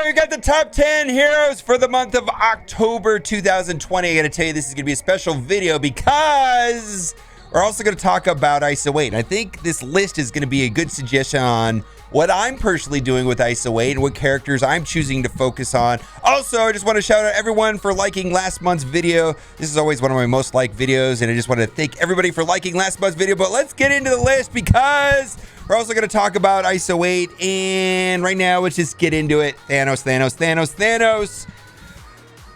we got the top 10 heroes for the month of October 2020. I gotta tell you, this is gonna be a special video because we're also gonna talk about ISO-8. And I think this list is gonna be a good suggestion on what I'm personally doing with ISO-8 and what characters I'm choosing to focus on. Also, I just want to shout out everyone for liking last month's video. This is always one of my most liked videos, and I just want to thank everybody for liking last month's video. But let's get into the list because we're also going to talk about ISO-8. And right now, let's just get into it. Thanos, Thanos, Thanos, Thanos.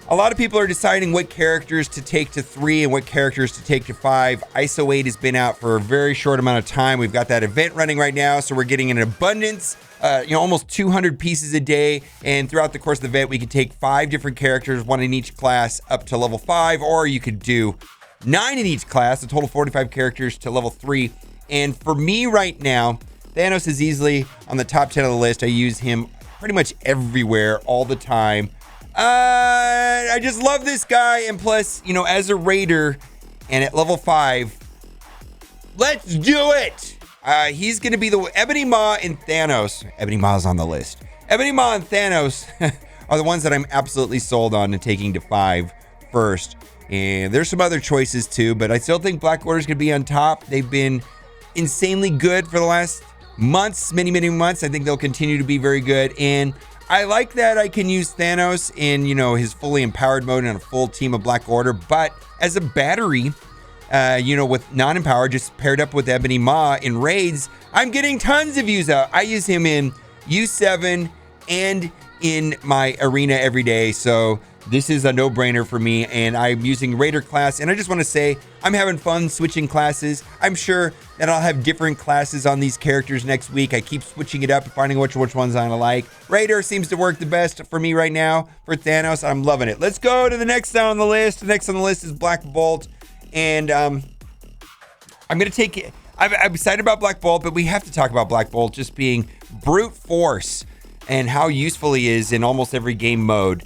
A lot of people are deciding what characters to take to 3 and what characters to take to 5. ISO-8 has been out for a very short amount of time. We've got that event running right now, so we're getting an abundance, almost 200 pieces a day. And throughout the course of the event, we can take 5 different characters, 1 in each class, up to level 5, or you could do 9 in each class, a total 45 characters to level 3. And for me right now, Thanos is easily on the top 10 of the list. I use him pretty much everywhere, all the time. I just love this guy, and plus, as a raider and at level 5, let's do it. He's gonna be the Ebony Maw and Thanos. Ebony Maw's on the list. Ebony Maw and Thanos are the ones that I'm absolutely sold on and taking to 5 first. And there's some other choices too, but I still think Black Order's gonna be on top. They've been insanely good for the last months, many months. I think they'll continue to be very good, and I like that I can use Thanos in, his fully empowered mode and a full team of Black Order, but as a battery, with non-empowered, just paired up with Ebony Maw in raids, I'm getting tons of use out. I use him in U7 and in my arena every day, so this is a no-brainer for me, and I'm using Raider class, and I just want to say I'm having fun switching classes. I'm sure that I'll have different classes on these characters next week. I keep switching it up and finding which ones I like. Raider seems to work the best for me right now. For Thanos, I'm loving it. Let's go to the next on the list. The next on the list is Black Bolt, and I'm going to take it. I'm excited about Black Bolt, but we have to talk about Black Bolt just being brute force and how useful he is in almost every game mode.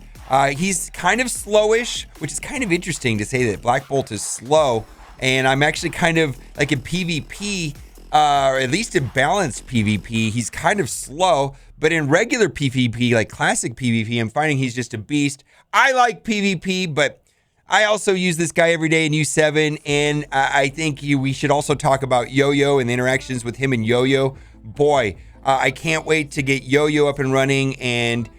He's kind of slowish, which is kind of interesting to say that Black Bolt is slow. And I'm actually kind of like in PvP, or at least in balanced PvP, he's kind of slow. But in regular PvP, like classic PvP, I'm finding he's just a beast. I like PvP, but I also use this guy every day in U7. And I think we should also talk about Yo-Yo and the interactions with him and Yo-Yo. Boy, I can't wait to get Yo-Yo up and running, and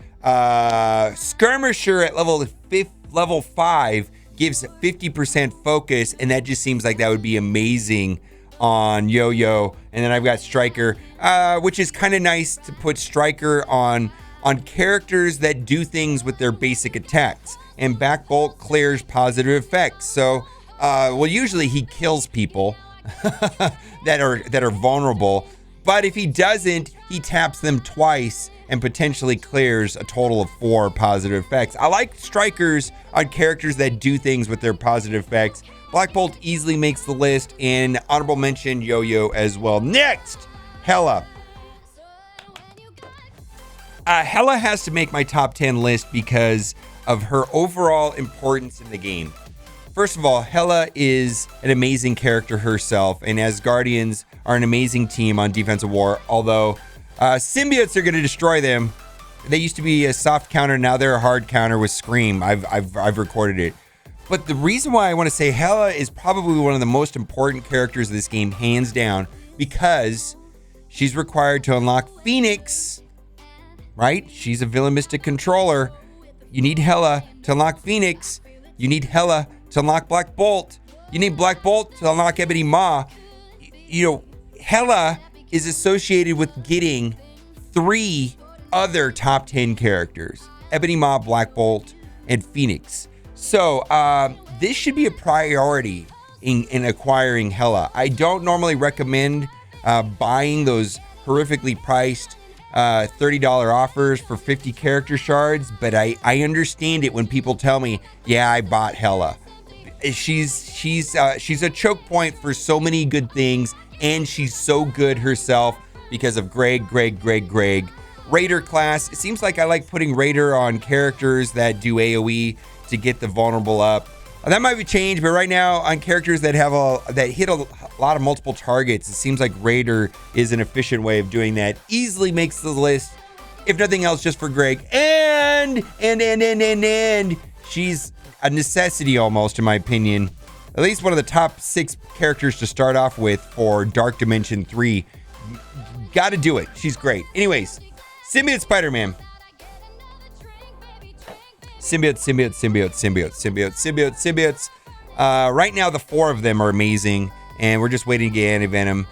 Skirmisher at level 5 gives 50% focus, and that just seems like that would be amazing on Yo-Yo. And then I've got Striker, which is kind of nice to put Striker on characters that do things with their basic attacks, and Black Bolt clears positive effects. So usually he kills people that are vulnerable, but if he doesn't, he taps them twice and potentially clears a total of 4 positive effects. I like strikers on characters that do things with their positive effects. Black Bolt easily makes the list, and honorable mention Yo-Yo as well. Next, Hela. Hela has to make my top 10 list because of her overall importance in the game. First of all, Hela is an amazing character herself, and Asgardians are an amazing team on Defense of War, although Symbiotes are going to destroy them. They used to be a soft counter, now they're a hard counter with Scream. I've recorded it. But the reason why I want to say Hela is probably one of the most important characters of this game, hands down, because she's required to unlock Phoenix, right? She's a villain mystic controller. You need Hela to unlock Phoenix. You need Hela to unlock Black Bolt. You need Black Bolt to unlock Ebony Maw. Hela is associated with getting 3 other top 10 characters: Ebony Maw, Black Bolt, and Phoenix. So this should be a priority in acquiring Hela. I don't normally recommend buying those horrifically priced $30 offers for 50 character shards, but I understand it when people tell me, yeah, I bought Hela. She's a choke point for so many good things, and she's so good herself because of Greg. Raider class, it seems like I like putting Raider on characters that do AoE to get the vulnerable up. That might be changed, but right now on characters that have that hit a lot of multiple targets, it seems like Raider is an efficient way of doing that. Easily makes the list. if nothing else, just for Greg. And she's a necessity almost, in my opinion. At least one of the top 6 characters to start off with for Dark Dimension 3. Gotta do it. She's great. Anyways, Symbiote Spider-Man. Symbiotes. Right now, the 4 of them are amazing, and we're just waiting to get Anti-Venom.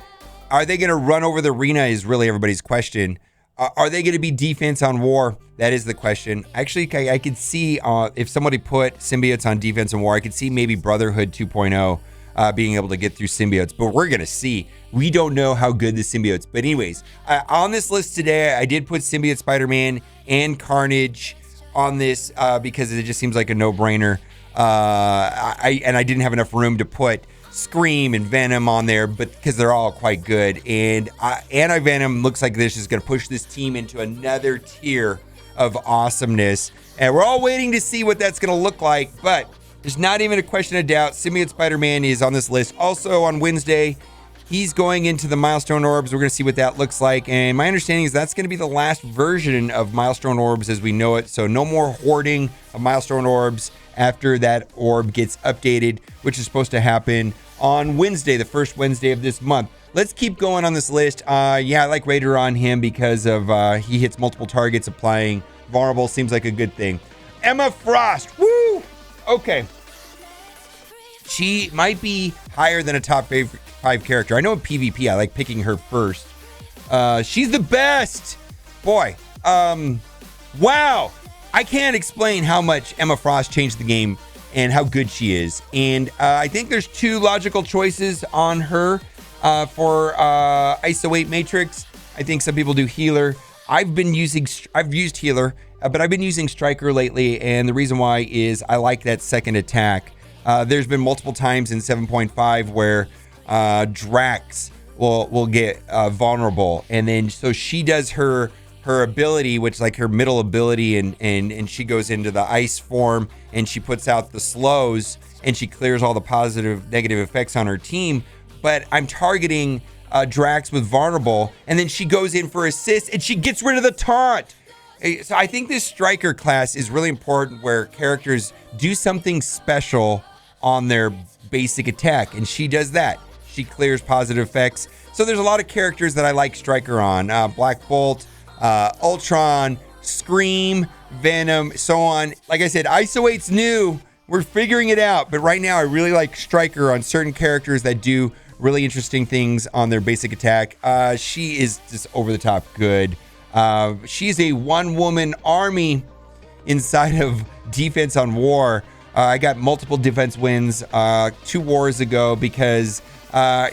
Are they going to run over the arena is really everybody's question. Are they going to be defense on war? That is the question. Actually, I could see if somebody put symbiotes on defense and war, I could see maybe Brotherhood 2.0 being able to get through symbiotes, but we're going to see. We don't know how good the symbiotes. But anyways, on this list today, I did put Symbiote Spider-Man and Carnage on this because it just seems like a no-brainer. I didn't have enough room to put Scream and Venom on there, but because they're all quite good. And Anti-Venom looks like this is going to push this team into another tier of awesomeness. And we're all waiting to see what that's going to look like, but there's not even a question of doubt. Symbiote Spider-Man is on this list. Also on Wednesday, he's going into the Milestone Orbs. We're going to see what that looks like. And my understanding is that's going to be the last version of Milestone Orbs as we know it. So no more hoarding of Milestone Orbs after that orb gets updated, which is supposed to happen on Wednesday, the first Wednesday of this month. Let's keep going on this list. Yeah, I like Raider on him because of he hits multiple targets, applying vulnerable. Seems like a good thing. Emma Frost. Woo! Okay. She might be higher than a top 5 character. I know in PvP, I like picking her first. She's the best. Boy. Wow. I can't explain how much Emma Frost changed the game and how good she is. And I think there's 2 logical choices on her for ISO-8 Matrix. I think some people do healer. I've used healer, but I've been using striker lately. And the reason why is I like that second attack. There's been multiple times in 7.5 where Drax will get vulnerable. And then so she does her ability, which is like her middle ability, and she goes into the ice form and she puts out the slows and she clears all the positive negative effects on her team. But I'm targeting Drax with vulnerable, and then she goes in for assist and she gets rid of the taunt. So I think this striker class is really important where characters do something special on their basic attack, and she does that. She clears positive effects. So there's a lot of characters that I like striker on. Black Bolt, Ultron, Scream, Venom, so on. Like I said, ISO-8's new. We're figuring it out. But right now, I really like Striker on certain characters that do really interesting things on their basic attack. She is just over the top good. She's a one-woman army inside of Defense on War. I got multiple defense wins 2 wars ago because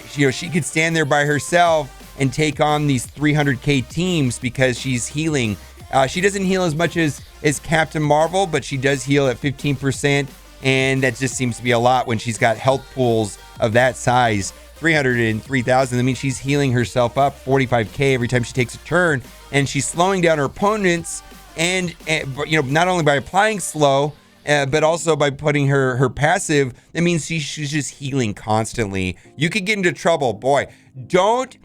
she could stand there by herself and take on these 300k teams because she's healing. She doesn't heal as much as Captain Marvel, but she does heal at 15%, and that just seems to be a lot when she's got health pools of that size. 303,000. I mean, she's healing herself up 45k every time she takes a turn, and she's slowing down her opponents, and not only by applying slow, but also by putting her passive. That means she's just healing constantly. You could get into trouble, boy. Don't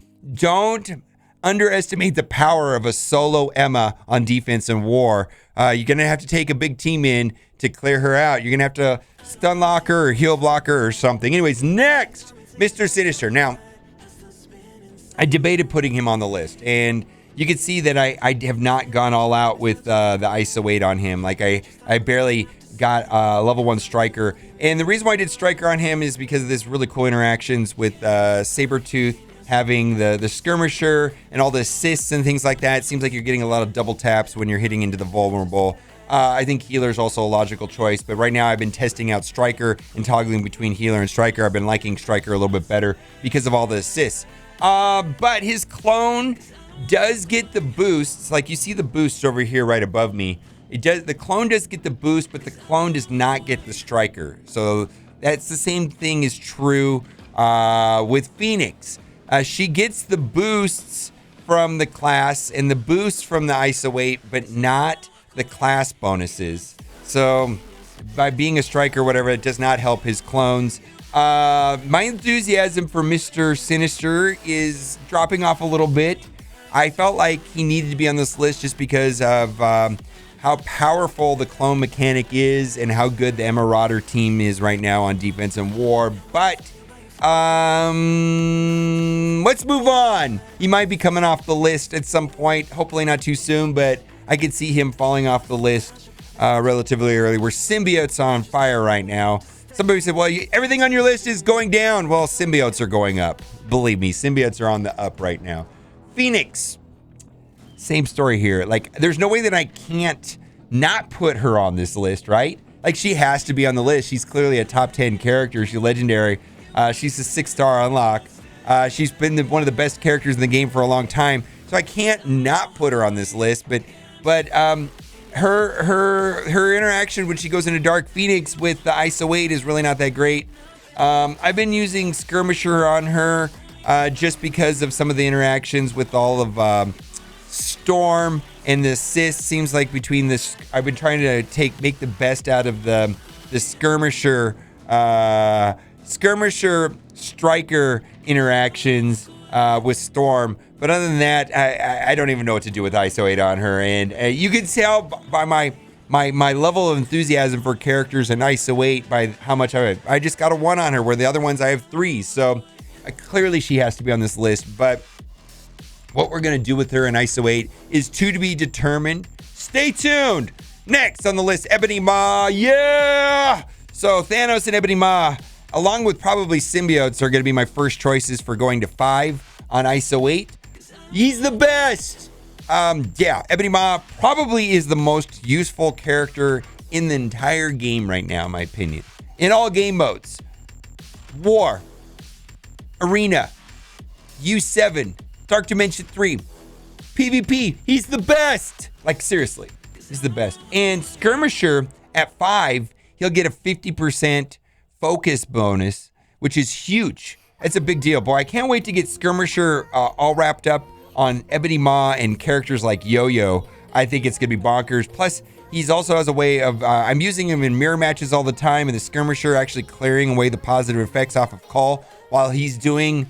underestimate the power of a solo Emma on Defense and War. You're gonna have to take a big team in to clear her out. You're gonna have to stun lock her or heal block her or something. Anyways, next, Mr. Sinister. Now, I debated putting him on the list, and you can see that I have not gone all out with the ISO-8 on him. Like I barely got level 1 Striker, and the reason why I did Striker on him is because of this really cool interactions with Sabretooth having the skirmisher and all the assists and things like that. It seems like you're getting a lot of double taps when you're hitting into the vulnerable. I think healer is also a logical choice, but right now I've been testing out Striker and toggling between healer and Striker. I've been liking Striker a little bit better because of all the assists. But his clone does get the boosts. Like you see the boosts over here right above me. The clone does get the boost, but the clone does not get the Striker. So that's the same thing is true with Phoenix. She gets the boosts from the class and the boosts from the ISO-8, but not the class bonuses. So by being a Striker, whatever, it does not help his clones. My enthusiasm for Mr. Sinister is dropping off a little bit. I felt like he needed to be on this list just because of how powerful the clone mechanic is and how good the Marauder team is right now on defense and war. But let's move on. He might be coming off the list at some point, hopefully not too soon, but I could see him falling off the list relatively early. We're Symbiotes on fire right now. Somebody said, well, everything on your list is going down. Well, Symbiotes are going up. Believe me, Symbiotes are on the up right now. Phoenix, same story here. Like, there's no way that I can't not put her on this list, right? Like, she has to be on the list. She's clearly a top 10 character. She's legendary. She's a 6-star unlock. She's been one of the best characters in the game for a long time. So I can't not put her on this list. But her interaction when she goes into Dark Phoenix with the ISO-8 is really not that great. I've been using Skirmisher on her just because of some of the interactions with all of Storm and the assist. Seems like between this, I've been trying to make the best out of the Skirmisher Striker interactions with Storm. But other than that, I don't even know what to do with ISO-8 on her. And you can tell by my level of enthusiasm for characters in ISO-8 by how much I just got a 1 on her, where the other ones I have 3. So clearly she has to be on this list. But what we're going to do with her in ISO-8 is to be determined. Stay tuned. Next on the list, Ebony Maw. Yeah! So Thanos and Ebony Maw, along with probably Symbiotes, are going to be my first choices for going to 5 on ISO-8. He's the best. Yeah, Ebony Maw probably is the most useful character in the entire game right now, in my opinion. In all game modes. War. Arena. U7. Dark Dimension 3. PvP. He's the best. Like, seriously. He's the best. And Skirmisher at 5, he'll get a 50% focus bonus, which is huge. It's a big deal, boy. I can't wait to get Skirmisher all wrapped up on Ebony Maw and characters like Yo-Yo. I think it's going to be bonkers. Plus, he's also has a way of, I'm using him in mirror matches all the time, and the Skirmisher actually clearing away the positive effects off of Call while he's doing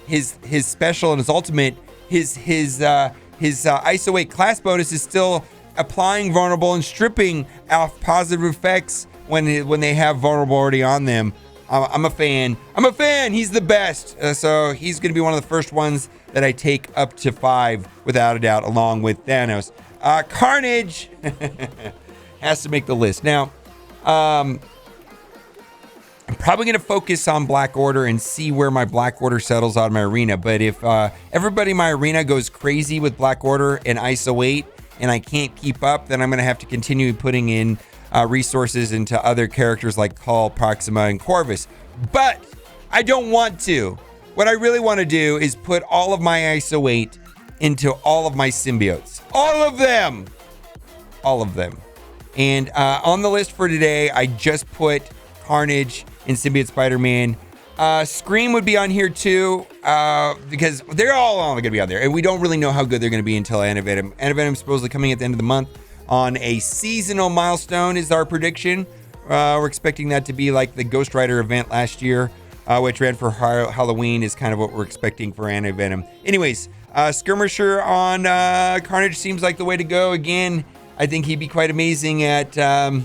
his special and his ultimate. His ISO-8 class bonus is still applying vulnerable and stripping off positive effects when they have vulnerable already on them. I'm a fan. He's the best. So he's going to be one of the first ones that I take up to 5 without a doubt, along with Thanos. Carnage has to make the list. Now, I'm probably going to focus on Black Order and see where my Black Order settles out of my arena. But if everybody in my arena goes crazy with Black Order and ISO-8 and I can't keep up, then I'm going to have to continue putting in resources into other characters like Call, Proxima, and Corvus. But I don't want to. What I really want to do is put all of my ISO-8 into all of my Symbiotes. All of them. And on the list for today, I just put Carnage and Symbiote Spider-Man. Scream would be on here too, because they're all going to be on there. And we don't really know how good they're going to be until Antivenom. Antivenom is supposedly coming at the end of the month on a seasonal milestone is our prediction. We're expecting that to be like the Ghost Rider event last year, which ran for Halloween, is kind of what we're expecting for Antivenom. Anyways, Skirmisher on Carnage seems like the way to go. Again, I think he'd be quite amazing at level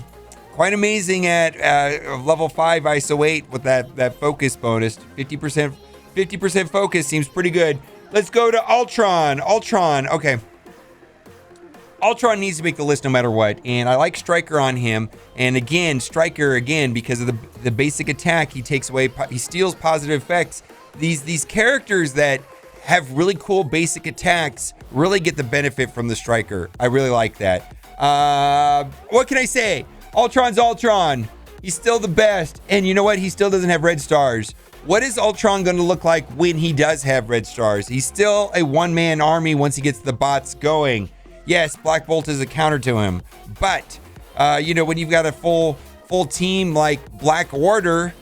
5 ISO-8 with that focus bonus. 50% focus seems pretty good. Let's go to Ultron. Okay. Ultron needs to make the list no matter what, and I like Striker on him. And again, Striker, because of the basic attack, he steals positive effects. These characters that have really cool basic attacks really get the benefit from the Striker. I really like that. What can I say? Ultron's Ultron. He's still the best. And you know what? He still doesn't have red stars. What is Ultron going to look like when he does have red stars? He's still a one-man army once he gets the bots going. Yes, Black Bolt is a counter to him. But, when you've got a full team like Black Order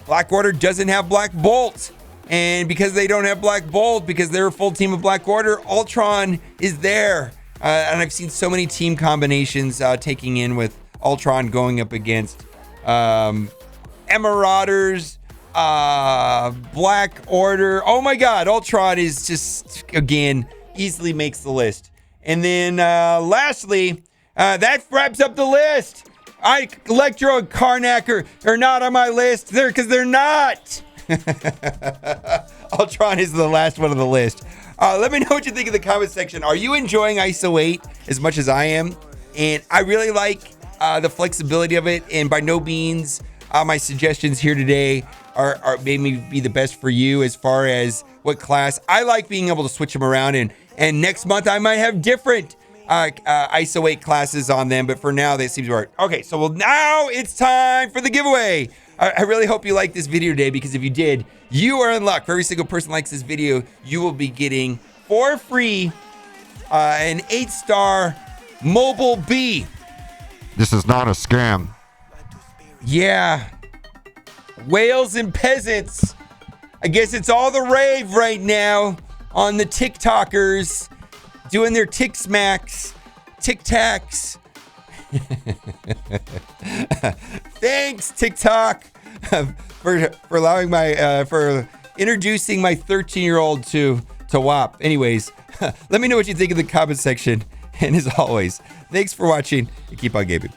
doesn't have Black Bolt. And because they don't have Black Bolt, because they're a full team of Black Order, Ultron is there. And I've seen so many team combinations taking in with Ultron going up against Marauders, Black Order. Oh my God, Ultron is just, again, easily makes the list. And then lastly, that wraps up the list. Electro and Carnage are not on my list. Because they're not. Ultron is the last one on the list. Let me know what you think in the comment section. Are you enjoying ISO-8 as much as I am? And I really like the flexibility of it. And by no means, my suggestions here today are maybe be the best for you as far as what class. I like being able to switch them around. And next month, I might have different ISO-8 classes on them. But for now, they seem to work. Okay, so well, now it's time for the giveaway. I really hope you liked this video today, because if you did, you are in luck. For every single person who likes this video, you will be getting for free an 8-star Mobile B. This is not a scam. Yeah. Whales and peasants. I guess it's all the rave right now on the TikTokers doing their tick smacks, tic tacs. Thanks, TikTok, for allowing for introducing my 13-year-old to WAP. Anyways, let me know what you think in the comment section. And as always, thanks for watching and keep on gaming.